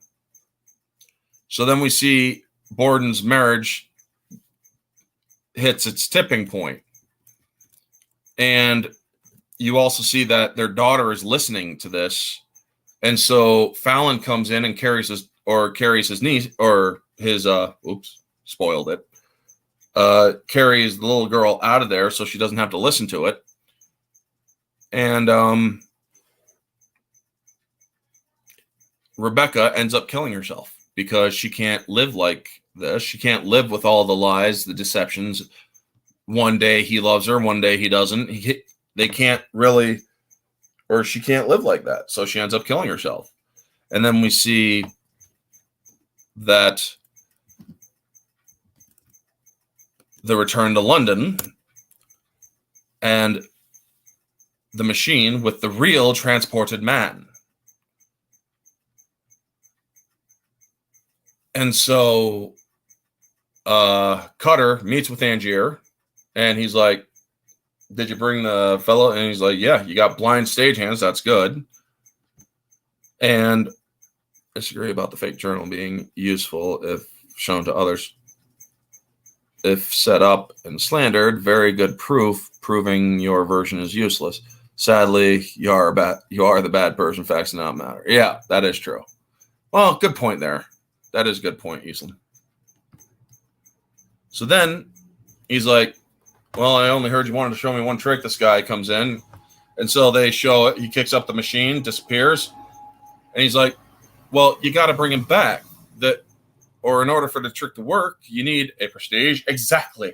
So then we see Borden's marriage hits its tipping point. And you also see that their daughter is listening to this. And so Fallon comes in and carries his niece, or his spoiled it. Carries the little girl out of there so she doesn't have to listen to it. And Rebecca ends up killing herself because she can't live like this. She can't live with all the lies, the deceptions. One day he loves her, one day he doesn't. They can't really, or she can't live like that. So she ends up killing herself. And then we see that the return to London and the machine with the real transported man. And so Cutter meets with Angier, and he's like, did you bring the fellow? And he's like, yeah, you got blind stagehands. That's good. And I disagree about the fake journal being useful if shown to others. If set up and slandered, very good proof proving your version is useless. Sadly, you are the bad person. Facts do not matter. Yeah, that is true. Well, good point there. That is a good point, Eastland. So then he's like, well, I only heard you wanted to show me one trick. This guy comes in. And so they show it. He kicks up the machine, disappears. And he's like, well, you got to bring him back. Or in order for the trick to work, you need a prestige. Exactly.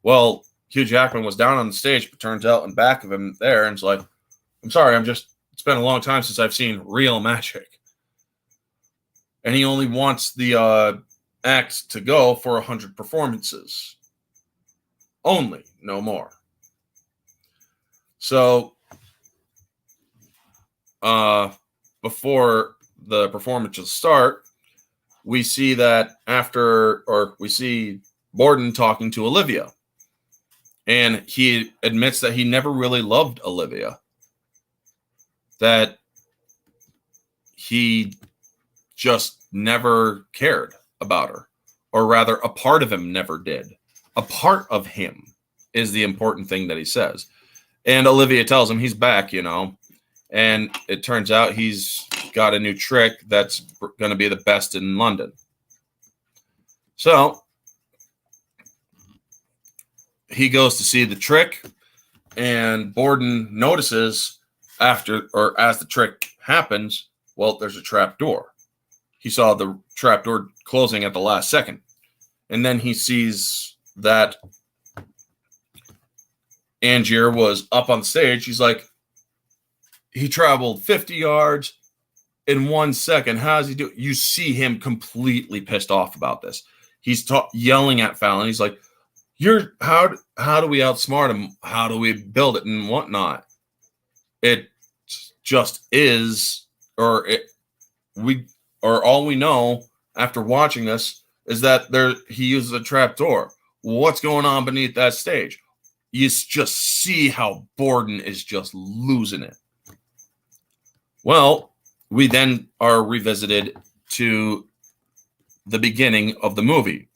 Well, Hugh Jackman was down on the stage, but turns out in back of him there, and it's like, I'm sorry, it's been a long time since I've seen real magic. And he only wants the act to go for 100 performances. Only, no more. So, before the performances start, we see that we see Borden talking to Olivia. And he admits that he never really loved Olivia. That he just never cared about her. Or rather, a part of him never did. A part of him is the important thing that he says. And Olivia tells him he's back, And it turns out he's got a new trick that's going to be the best in London. So he goes to see the trick, and Borden notices as the trick happens, well, there's a trap door. He saw the trap door closing at the last second. And then he sees that Angier was up on stage. He's like, he traveled 50 yards in 1 second. How does he do it? You see him completely pissed off about this. He's yelling at Fallon. He's like, how do we outsmart him? How do we build it and whatnot? It just is, all we know after watching this is that he uses a trap door. What's going on beneath that stage? You just see how Borden is just losing it. Well, we then are revisited to the beginning of the movie,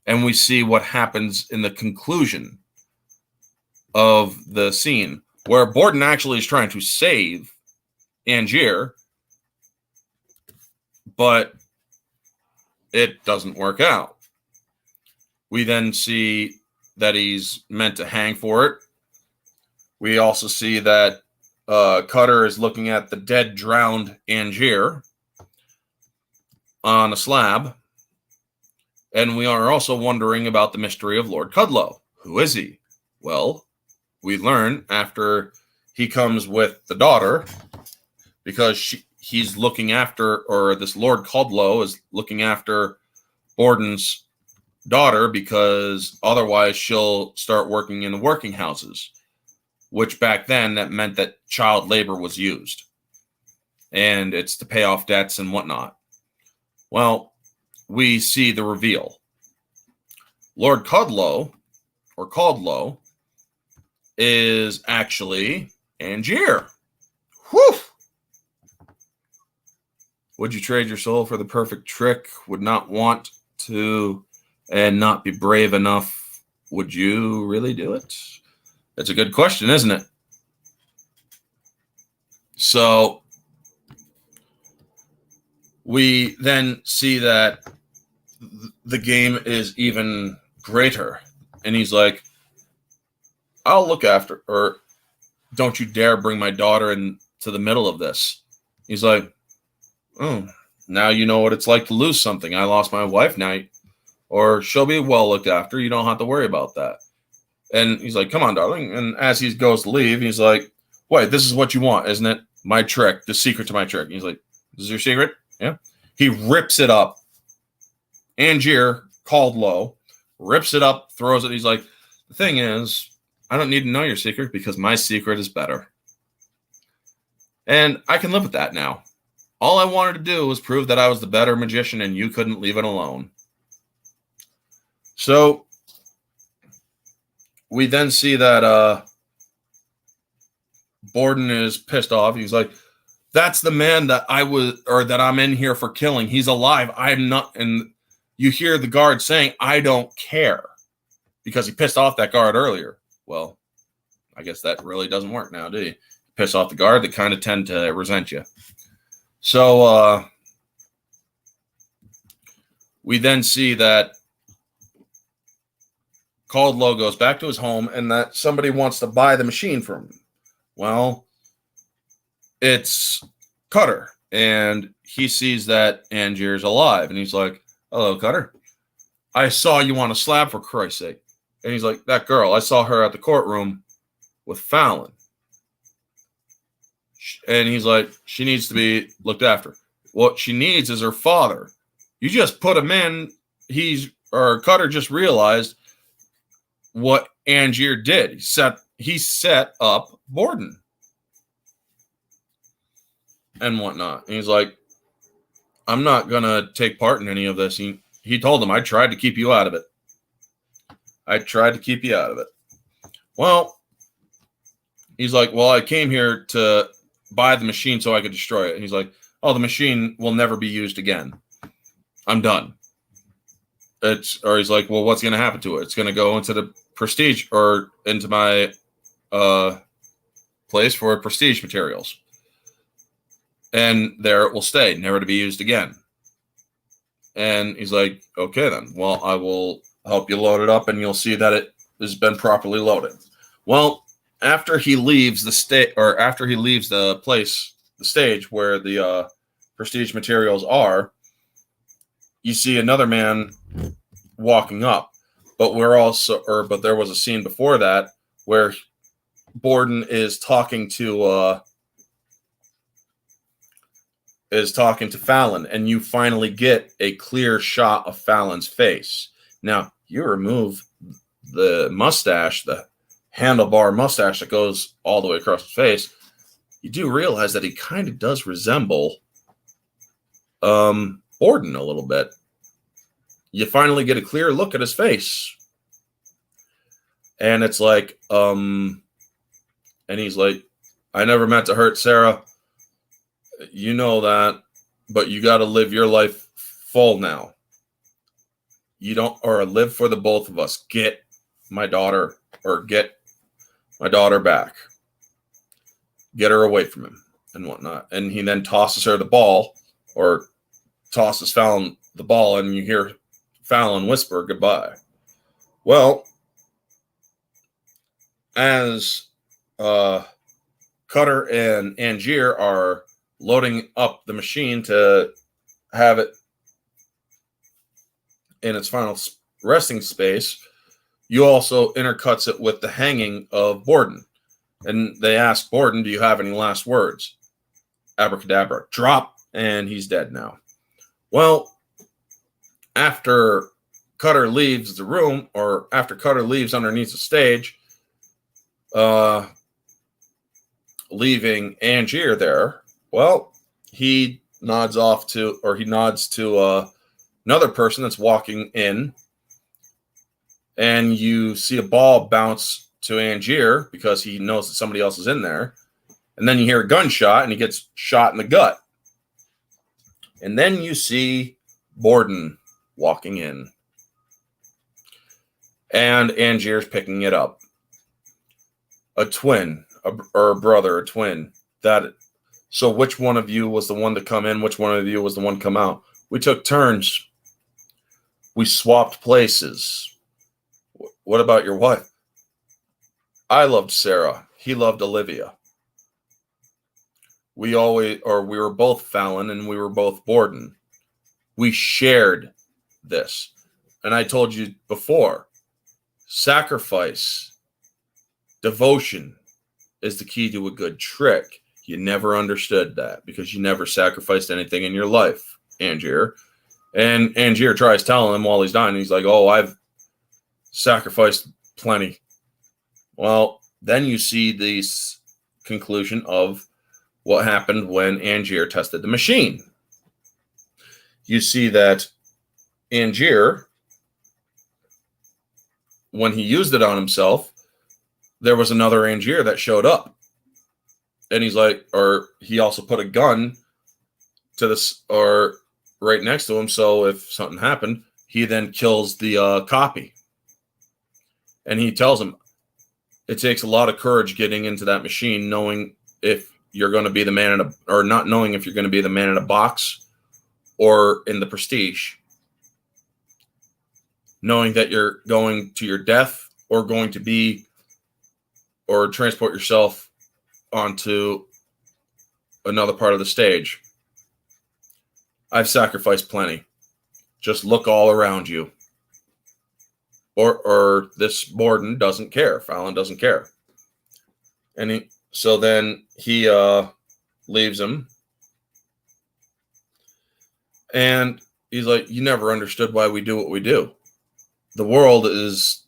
and we see what happens in the conclusion of the scene, where Borden actually is trying to save Angier, but it doesn't work out. We then see that he's meant to hang for it. We also see that Cutter is looking at the dead, drowned Angier on a slab. And we are also wondering about the mystery of Lord Cudlow. Who is he? Well, we learn after he comes with the daughter, because he's looking after, or this Lord Cudlow is looking after Borden's daughter, because otherwise she'll start working in the working houses, which back then that meant that child labor was used. And it's to pay off debts and whatnot. Well, we see the reveal. Lord Cudlow, or Caldlow, is actually Angier. Whew! Would you trade your soul for the perfect trick? Would not want to and not be brave enough? Would you really do it? That's a good question, isn't it? So we then see that the game is even greater. And he's like, I'll look after, or don't you dare bring my daughter into the middle of this. He's like, oh, now you know what it's like to lose something. I lost my wife now, or she'll be well looked after. You don't have to worry about that. And he's like, come on, darling. And as he goes to leave, he's like, wait, this is what you want, isn't it? My trick, the secret to my trick. And he's like, this is your secret? Yeah. He rips it up Angier, called low, rips it up, throws it. He's like, the thing is, I don't need to know your secret because my secret is better. And I can live with that now. All I wanted to do was prove that I was the better magician and you couldn't leave it alone. So we then see that Borden is pissed off. He's like, that's the man that I'm in here for killing. He's alive. I'm not. And you hear the guard saying, I don't care, because he pissed off that guard earlier. Well, I guess that really doesn't work now, do you? Piss off the guard, they kind of tend to resent you. So we then see that Caldlow goes back to his home and that somebody wants to buy the machine from him. Well, it's Cutter, and he sees that Angier's alive, and he's like, hello, Cutter. I saw you on a slab, for Christ's sake. And he's like, that girl, I saw her at the courtroom with Fallon. And he's like, she needs to be looked after. What she needs is her father. You just put him in. Cutter just realized what Angier did. He set up Borden and whatnot. And he's like, I'm not going to take part in any of this. He told him, I tried to keep you out of it. Well, he's like, well, I came here to buy the machine so I could destroy it. And he's like, oh, the machine will never be used again. I'm done. Or he's like, well, what's going to happen to it? It's going to go into the prestige or into my place for prestige materials. And there it will stay, never to be used again. And he's like, okay, then. Well, I will help you load it up, and you'll see that it has been properly loaded. Well, after he leaves the stage where the prestige materials are, you see another man walking up. But there was a scene before that where Borden is talking to Fallon, and you finally get a clear shot of Fallon's face. Now, you remove the mustache, the handlebar mustache that goes all the way across his face, you do realize that he kind of does resemble Borden a little bit. You finally get a clear look at his face. And it's like, and he's like, I never meant to hurt Sarah. You know that, but you got to live your life full now. You don't, or live for the both of us. Get my daughter back. Get her away from him and whatnot. And he then tosses her the ball, or tosses Fallon the ball, and you hear Fallon whisper goodbye. Well, as Cutter and Angier are loading up the machine to have it in its final resting space, you also intercuts it with the hanging of Borden. And they ask Borden, do you have any last words? Abracadabra. Drop, and he's dead now. Well, after Cutter leaves the room, or after Cutter leaves underneath the stage, leaving Angier there, well, he nods to another person that's walking in, and you see a ball bounce to Angier because he knows that somebody else is in there. And then you hear a gunshot, and he gets shot in the gut. And then you see Borden walking in, and Angier's picking it up. A twin, a brother, a twin. So which one of you was the one to come in? Which one of you was the one to come out? We took turns. We swapped places. What about your wife? I loved Sarah. He loved Olivia. We were both Fallon, and we were both Borden. We shared this. And I told you before, sacrifice, devotion is the key to a good trick. You never understood that because you never sacrificed anything in your life, Angier. And Angier tries telling him while he's dying. He's like, oh, I've sacrificed plenty. Well, then you see the conclusion of what happened when Angier tested the machine. You see that Angier, when he used it on himself, there was another Angier that showed up. And he's like, or he also put a gun to this, or right next to him. So if something happened, he then kills the copy. And he tells him, it takes a lot of courage getting into that machine, knowing if you're going to be the man in a, or not knowing if you're going to be the man in a box or in the Prestige. Knowing that you're going to your death or going to be, or transport yourself onto another part of the stage. I've sacrificed plenty. Just look all around you. Or this Borden doesn't care. Fallon doesn't care. And so then he leaves him. And he's like, you never understood why we do what we do. The world is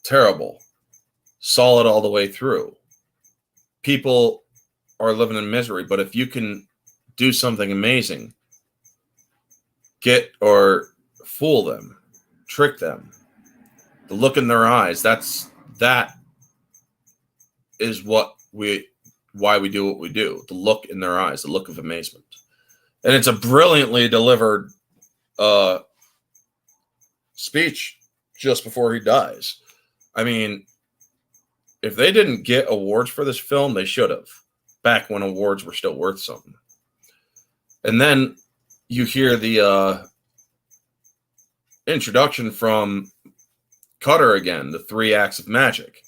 terrible. Solid all the way through. People are living in misery. But if you can do something amazing, get or fool them, trick them, the look in their eyes, that is why we do what we do. The look in their eyes, the look of amazement. And it's a brilliantly delivered speech just before he dies. I mean, if they didn't get awards for this film, they should have, back when awards were still worth something. And then you hear the introduction from Cutter again, the 3 acts of magic.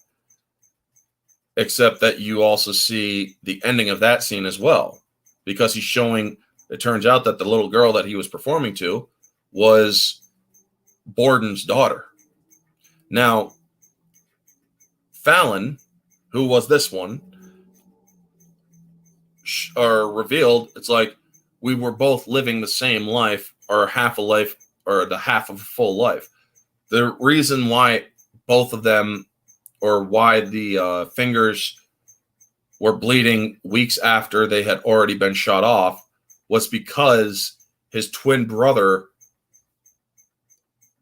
Except that you also see the ending of that scene as well. Because he's showing, it turns out that the little girl that he was performing to was Borden's daughter. Now, Fallon, who was this one, are revealed, it's like we were both living the same life, or half a life, or the half of a full life. The reason why both of them, or why the fingers were bleeding weeks after they had already been shot off, was because his twin brother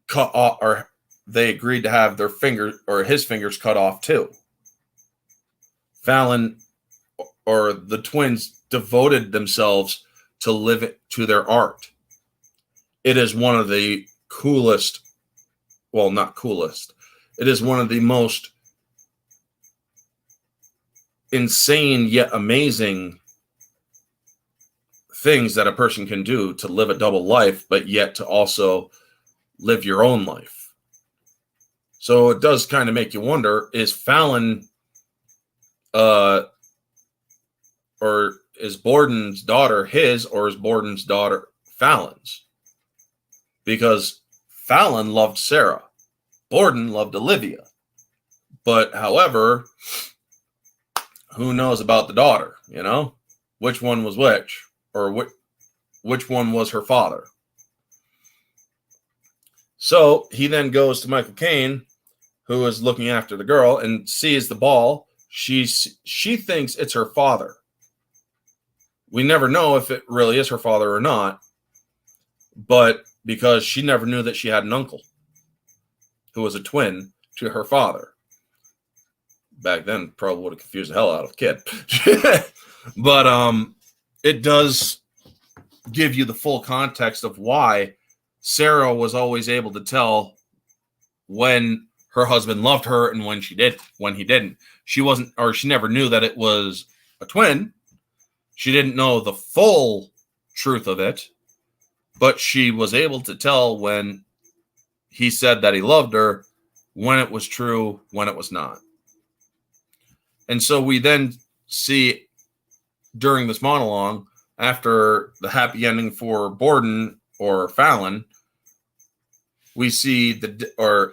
cut off, or they agreed to have their fingers, or his fingers, cut off too. Fallon, or the twins, devoted themselves to live to their art. It is one of the coolest, well, not coolest, it is one of the most insane yet amazing things that a person can do, to live a double life, but yet to also live your own life. So it does kind of make you wonder, is Fallon, or is Borden's daughter his, or is Borden's daughter Fallon's? Because Fallon loved Sarah. Borden loved Olivia. But however, who knows about the daughter, you know? Which one was which? Or which one was her father? So he then goes to Michael Caine, who is looking after the girl, and sees the ball. She thinks it's her father. We never know if it really is her father or not, but because she never knew that she had an uncle who was a twin to her father. Back then, probably would have confused the hell out of a kid. But it does give you the full context of why Sarah was always able to tell when her husband loved her and when he didn't. She never knew that it was a twin. She didn't know the full truth of it, but she was able to tell when he said that he loved her, when it was true, when it was not. And so we then see during this monologue, after the happy ending for Borden or Fallon, we see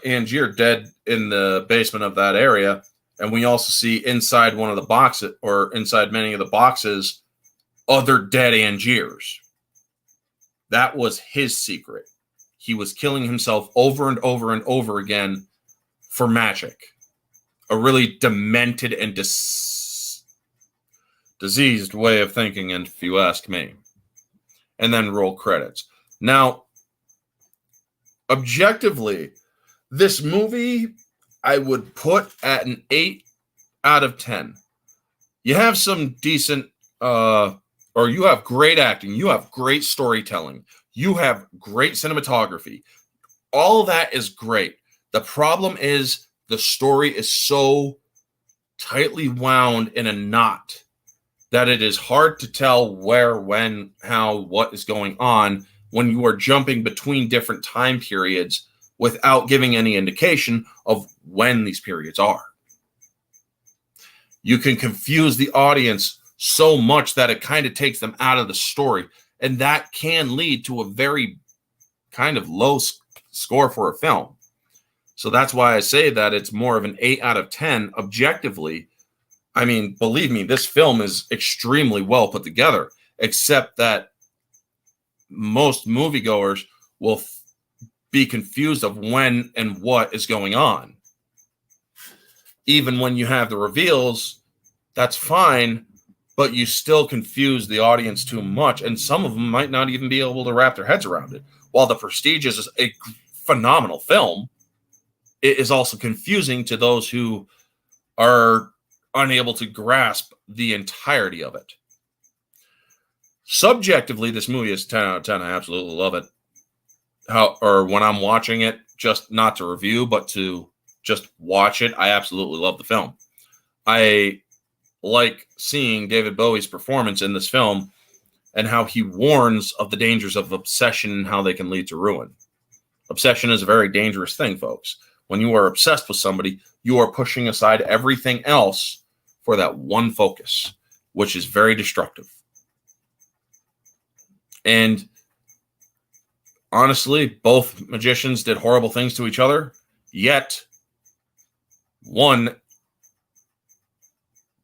Angier dead in the basement of that area. And we also see inside one of the boxes, or inside many of the boxes, other dead Angiers. That was his secret. he was killing himself over and over and over again for magic. A really demented and diseased way of thinking, and if you ask me. And then roll credits. Now, objectively, this movie I would put at an 8 out of 10. You have some decent, or you have great acting, you have great storytelling, you have great cinematography. All of that is great. The problem is the story is so tightly wound in a knot that it is hard to tell where, when, how, what is going on when you are jumping between different time periods without giving any indication of when these periods are. You can confuse the audience so much that it kind of takes them out of the story, and that can lead to a very kind of low score for a film. So that's why I say that it's more of an 8 out of 10 objectively. I mean, believe me, this film is extremely well put together, except that most moviegoers will be confused of when and what is going on. Even when you have the reveals, that's fine, but you still confuse the audience too much, and some of them might not even be able to wrap their heads around it. While The Prestige is a phenomenal film, it is also confusing to those who are unable to grasp the entirety of it. Subjectively, this movie is 10 out of 10. I absolutely love it. When I'm watching it, just not to review, but to just watch it, I absolutely love the film. I like seeing David Bowie's performance in this film and how he warns of the dangers of obsession and how they can lead to ruin. Obsession is a very dangerous thing, folks. When you are obsessed with somebody, you are pushing aside everything else for that one focus, which is very destructive. And honestly, both magicians did horrible things to each other, yet one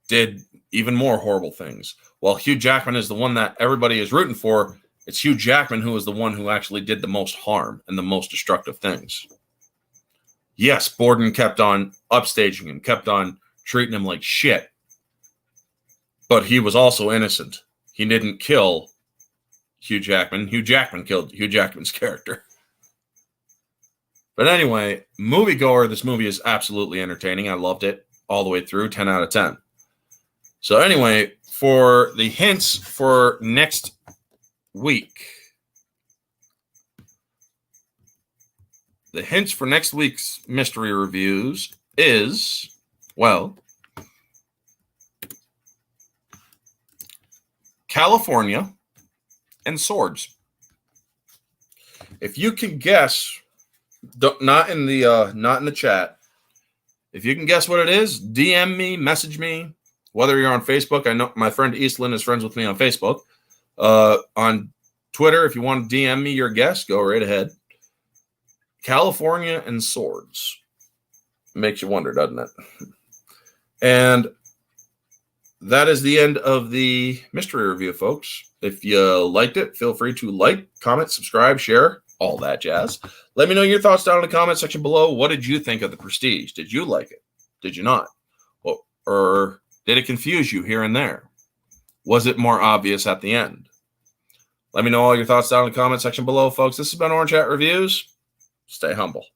did even more horrible things. While Hugh Jackman is the one that everybody is rooting for, it's Hugh Jackman who is the one who actually did the most harm and the most destructive things. Yes, Borden kept on upstaging him, kept on treating him like shit, but he was also innocent. He didn't kill Hugh Jackman. Hugh Jackman killed Hugh Jackman's character. But anyway, moviegoer, this movie is absolutely entertaining. I loved it all the way through, 10 out of 10. So anyway, for the hints for next week, the hints for next week's mystery reviews is, well, California and swords. If you can guess, not in the chat, if you can guess what it is, DM me, message me, whether you're on Facebook. I know my friend Eastland is friends with me on Facebook. On Twitter, if you want to DM me your guess, go right ahead. California and swords. Makes you wonder, doesn't it? And that is the end of the mystery review, folks. If you liked it, feel free to like, comment, subscribe, share, all that jazz. Let me know your thoughts down in the comment section below. What did you think of The Prestige? Did you like it? Did you not? Or did it confuse you here and there? Was it more obvious at the end? Let me know all your thoughts down in the comment section below, folks. This has been Orange Hat Reviews. Stay humble.